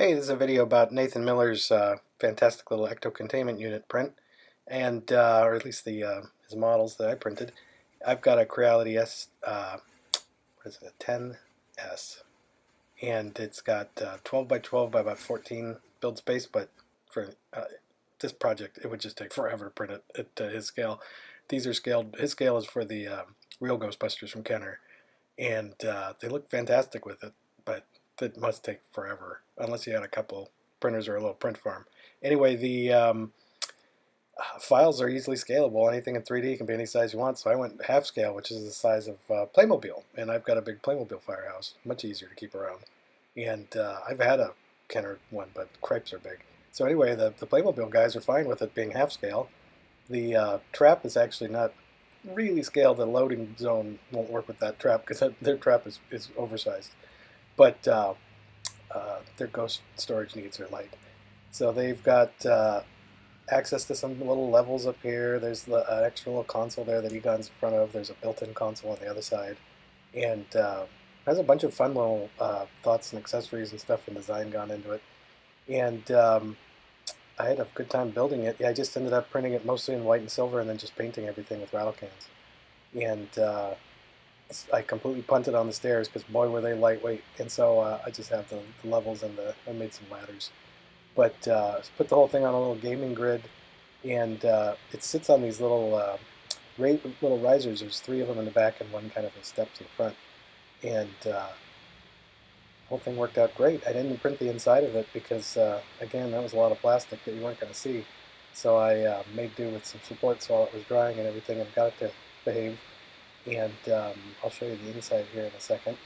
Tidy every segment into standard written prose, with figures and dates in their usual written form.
Hey, this is a video about Nathan Miller's fantastic little Ecto Containment unit print, and or at least the his models that I printed. I've got a Creality S, what is it, a 10S, and it's got 12 by 12 by about 14 build space, but for this project, it would just take forever to print it at his scale. These are scaled. His scale is for the real Ghostbusters from Kenner, and they look fantastic with it, but that must take forever unless you had a couple printers or a little print farm. Anyway, the files are easily scalable. Anything in 3D can be any size you want, so I went half scale, which is the size of Playmobil, and I've got a big Playmobil firehouse, much easier to keep around. And I've had a Kenner one, but cripes are big. So anyway, the Playmobil guys are fine with it being half scale. The trap is actually not really scaled. The loading zone won't work with that trap because their trap is oversized. But their ghost storage needs are light. So they've got access to some little levels up here. There's the extra little console there that Egon's in front of. There's a built-in console on the other side. And has a bunch of fun little thoughts and accessories and stuff and design gone into it. And I had a good time building it. Yeah, I just ended up printing it mostly in white and silver and then just painting everything with rattle cans. And I completely punted on the stairs because boy were they lightweight, and so I just have the levels and I made some ladders. But put the whole thing on a little gaming grid, and it sits on these little risers. There's 3 of them in the back and one kind of a step to the front, and the whole thing worked out great. I didn't print the inside of it because again, that was a lot of plastic that you weren't going to see. So I made do with some supports while it was drying and everything, and got it to behave. And I'll show you the inside here in a second.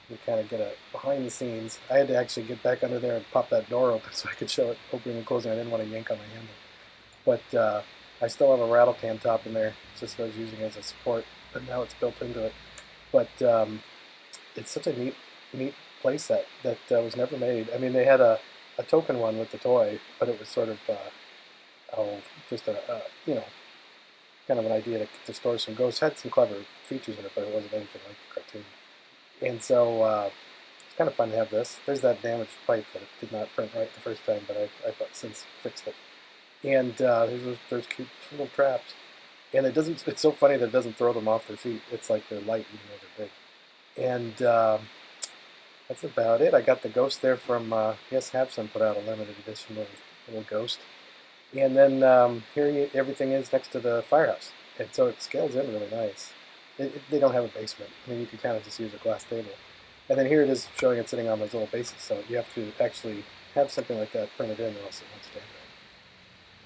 You kind of get a behind the scenes. I had to actually get back under there and pop that door open so I could show it opening and closing. I didn't want to yank on my handle. But I still have a rattle can top in there, just what I was using as a support, but now it's built into it. But it's such a neat play set that was never made. I mean, they had a token one with the toy, but it was sort of just a kind of an idea to store some ghosts. Had some clever features in it, but it wasn't anything like the cartoon. And so it's kind of fun to have this. There's that damaged pipe that it did not print right the first time, but I've since fixed it. And there's cute little traps. And it's so funny that it doesn't throw them off their feet. It's like they're light even though they're big. And that's about it. I got the ghost there from, yes, Habson put out a limited edition little ghost. And then here everything is next to the firehouse. And so it scales in really nice. They don't have a basement. I mean, you can kind of just use a glass table. And then here it is showing it sitting on those little bases. So you have to actually have something like that printed in or else it won't stand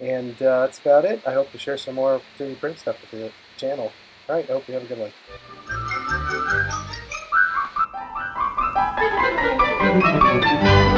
right. And that's about it. I hope to share some more 3D print stuff with the channel. All right, I hope you have a good one.